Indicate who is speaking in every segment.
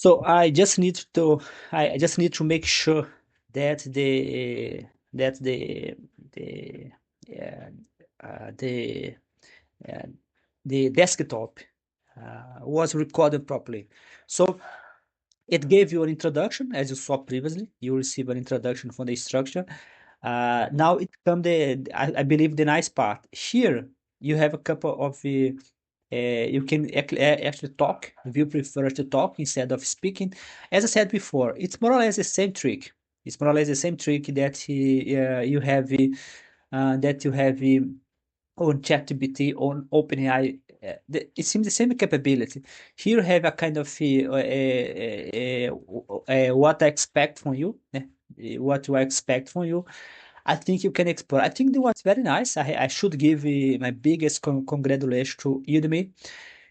Speaker 1: So I just need to make sure that the uh, uh, the uh, the desktop was recorded properly. So it gave you an introduction, as you saw previously. You receive an introduction from the structure. Now it come I believe the nice part. Here you have a couple of you can actually talk if you prefer to talk instead of speaking. As I said before, it's more or less the same trick. It's more or less the same trick that that you have on ChatGPT, on OpenAI. It seems the same capability. Here you have a kind of what I expect from you, what do I expect from you. I think you can explore. I think that was very nice. I should give my biggest congratulations to Udemy.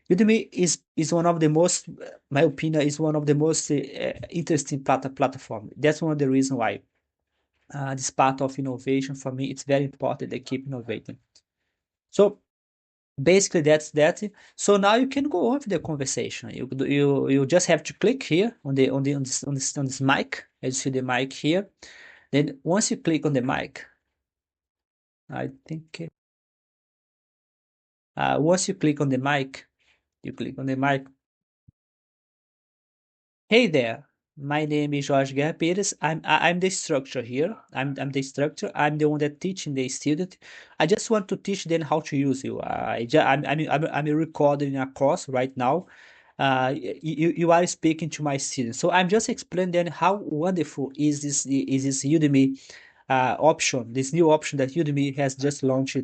Speaker 1: Udemy is one of the most, my opinion, is one of the most interesting platform. That's one of the reasons why this part of innovation for me, it's very important they keep innovating. So basically that's that. So now you can go on with the conversation. You just have to click here on this mic. As you see the mic here. Then once you click on the mic, I think once you click on the mic, you click on the mic. Hey there, my name is Jorge Guerra Pires. I'm the instructor here. I'm the instructor. I'm the one that teaching the student. I just want to teach them how to use you. I'm recording a course right now. You are speaking to my students, so I'm just explaining them how wonderful is this Udemy option, this new option that Udemy has just launched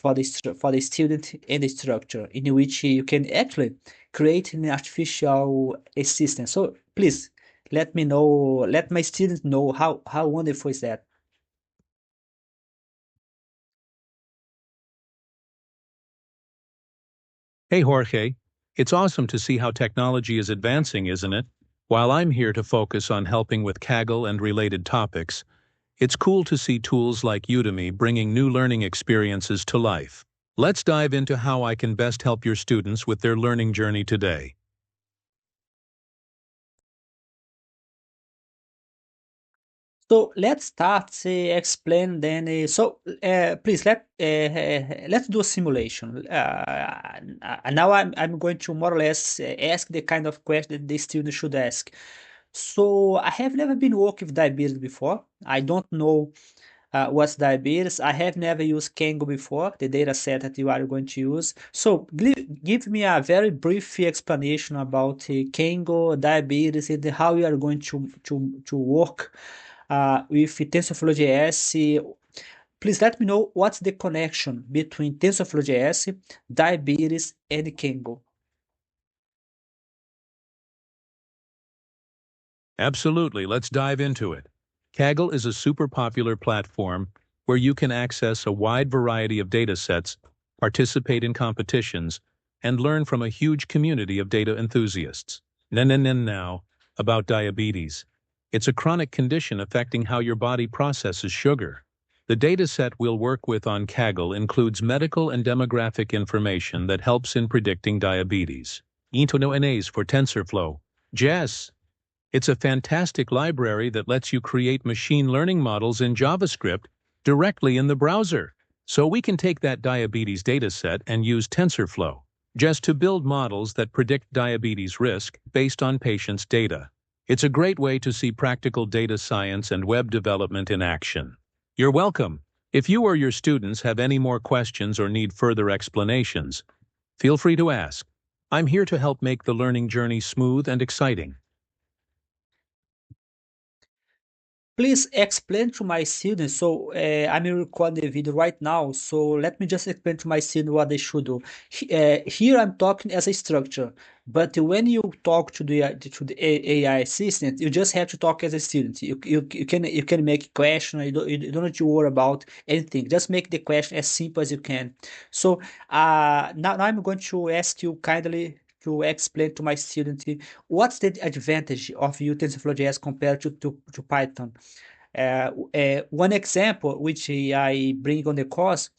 Speaker 1: for for the student and the instructor, in which you can actually create an artificial assistant. So please let me know, let my students know how wonderful is that.
Speaker 2: Hey Jorge, it's awesome to see how technology is advancing, isn't it? While I'm here to focus on helping with Kaggle and related topics, it's cool to see tools like Udemy bringing new learning experiences to life. Let's dive into how I can best help your students with their learning journey today.
Speaker 1: So let's start explain then. Please let's do a simulation. Now I'm going to more or less ask the kind of question that the student should ask. So I have never been working with diabetes before. I don't know what's diabetes. I have never used Kangol before, the data set that you are going to use. So give me a very brief explanation about Kangol, diabetes, and how you are going to work with TensorFlow.js. Please let me know what's the connection between TensorFlow.js, diabetes, and Kangol.
Speaker 2: Absolutely, let's dive into it. Kaggle is a super popular platform where you can access a wide variety of datasets, participate in competitions, and learn from a huge community of data enthusiasts. Now, about diabetes. It's a chronic condition affecting how your body processes sugar. The dataset we'll work with on Kaggle includes medical and demographic information that helps in predicting diabetes. Into for TensorFlow. JS. It's a fantastic library that lets you create machine learning models in JavaScript directly in the browser. So we can take that diabetes dataset and use TensorFlow just to build models that predict diabetes risk based on patients' data. It's a great way to see practical data science and web development in action. You're welcome. If you or your students have any more questions or need further explanations, feel free to ask. I'm here to help make the learning journey smooth and exciting.
Speaker 1: Please explain to my students. So I'm recording the video right now. So let me just explain to my students what they should do. Here I'm talking as a structure, but when you talk to the AI assistant, you just have to talk as a student. You can make a question. You don't need to worry about anything. Just make the question as simple as you can. So now I'm going to ask you kindly to explain to my student what's the advantage of using TensorFlow.js compared to Python. One example which I bring on the course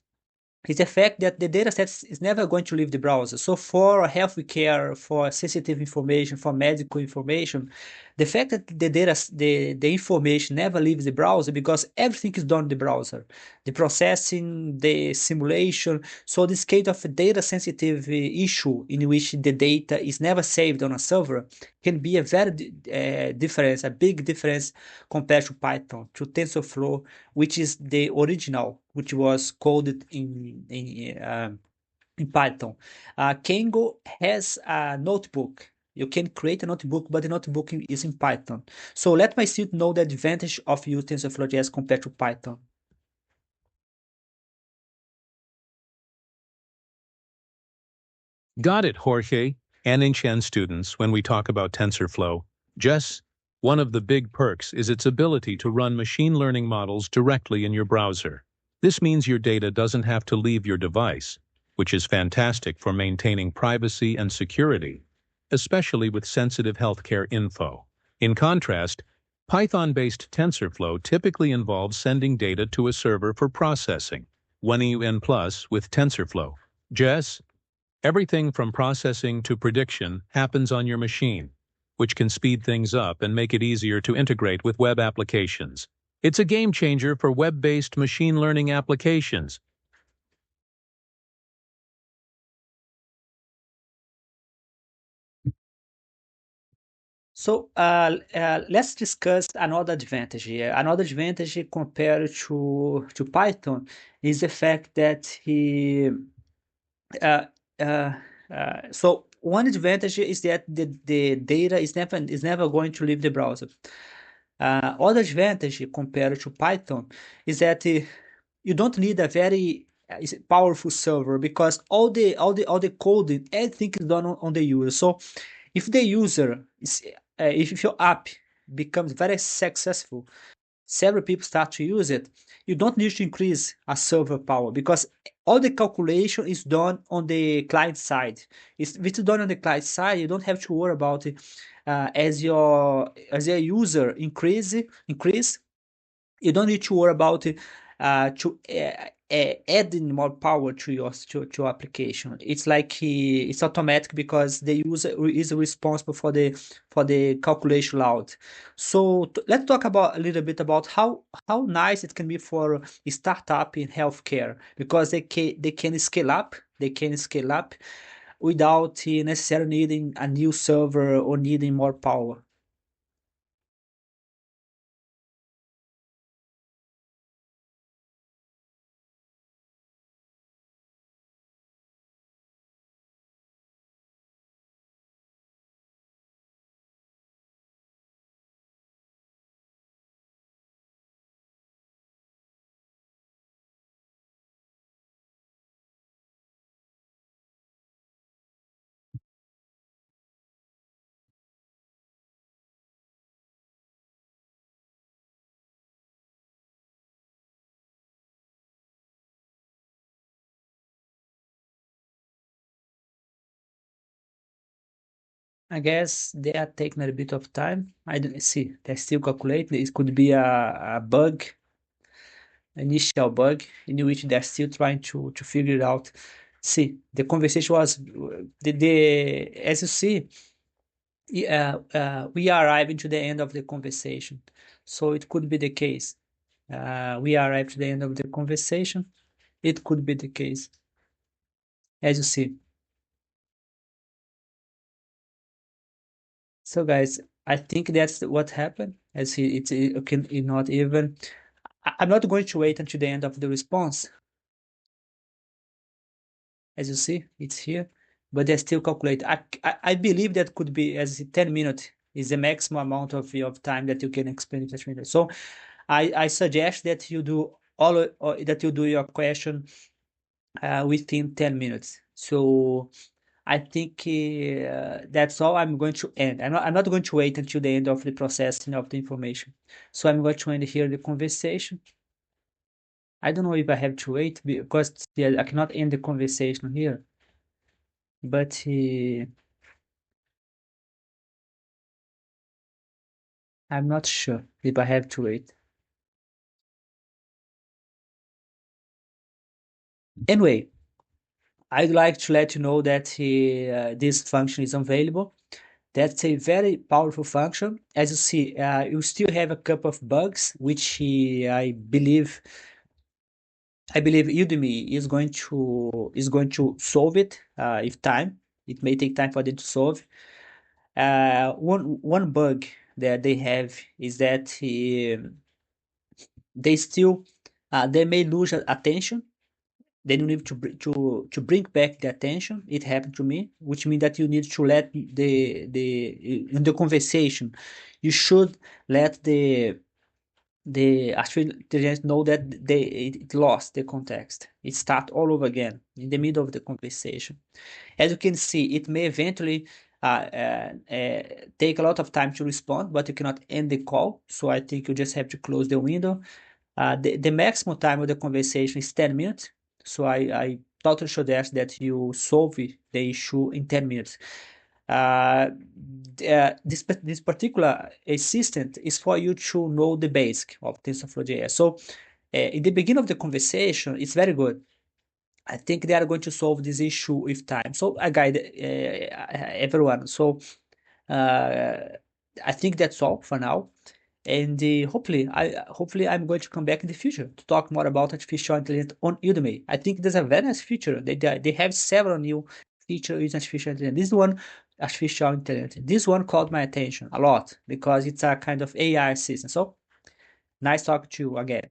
Speaker 1: is the fact that the data set is never going to leave the browser. So for healthcare, for sensitive information, for medical information, the fact that the information never leaves the browser because everything is done in the browser, the processing, the simulation. So this kind of a data sensitive issue in which the data is never saved on a server can be a very difference, a big difference compared to Python, to TensorFlow, which is the original, which was coded in Python. Kangol has a notebook. You can create a notebook, but the notebook is in Python. So let my student know the advantage of using TensorFlow.js compared to Python.
Speaker 2: Got it, Jorge. And in Chen students, when we talk about TensorFlow, Jess, one of the big perks is its ability to run machine learning models directly in your browser. This means your data doesn't have to leave your device, which is fantastic for maintaining privacy and security, especially with sensitive healthcare info. In contrast, Python-based TensorFlow typically involves sending data to a server for processing, 1UN plus with TensorFlow. Jess, everything from processing to prediction happens on your machine, which can speed things up and make it easier to integrate with web applications. It's a game changer for web-based machine learning applications.
Speaker 1: So let's discuss another advantage here. Another advantage compared to Python is the fact that uh, uh, so one advantage is that the data is never going to leave the browser. Other advantage compared to Python is that you don't need a very powerful server because all the coding everything is done on the user. So if the user is if your app becomes very successful, several people start to use it, you don't need to increase a server power because all the calculation is done on the client side. If it's done on the client side, you don't have to worry about it. As your user increase, you don't need to worry about to adding more power to your application. It's like it's automatic because the user is responsible for the calculation load. So let's talk about a little bit about how nice it can be for a startup in healthcare because they can scale up. They can scale up without necessarily needing a new server or needing more power. I guess they are taking a bit of time. I don't see. They're still calculating. It could be a bug, initial bug, in which they're still trying to figure it out. See, the conversation was as you see, we are arriving to the end of the conversation. So it could be the case. We arrived to the end of the conversation. It could be the case, as you see. So guys, I think that's what happened. As it can not even. I'm not going to wait until the end of the response. As you see, it's here, but they still calculate. I believe that could be as 10 minutes is the maximum amount of time that you can explain in 30 minutes. So I suggest that you do or that you do your question within 10 minutes. So I think that's all I'm going to end. I'm not going to wait until the end of the processing of the information. So I'm going to end here the conversation. I don't know if I have to wait because yeah, I cannot end the conversation here. But I'm not sure if I have to wait. Anyway, I'd like to let you know that this function is available. That's a very powerful function. As you see, you still have a couple of bugs, which I believe Udemy is going to solve it if time. It may take time for them to solve. One bug that they have is that they still they may lose attention. Then you need to bring back the attention. It happened to me, which means that you need to let the in the conversation, you should let the artificial intelligence know that it lost the context. It start all over again in the middle of the conversation. As you can see, it may eventually take a lot of time to respond, but you cannot end the call. So I think you just have to close the window. The maximum time of the conversation is 10 minutes. So I totally suggest that you solve the issue in 10 minutes. This particular assistant is for you to know the basic of TensorFlow.js. So in the beginning of the conversation, it's very good. I think they are going to solve this issue with time. So I guide everyone. So uh, I think that's all for now. And hopefully I'm going to come back in the future to talk more about artificial intelligence on Udemy. I think there's a very nice feature. They have several new features using artificial intelligence. This one, artificial intelligence. This one caught my attention a lot because it's a kind of AI assistant. So nice talking to you again.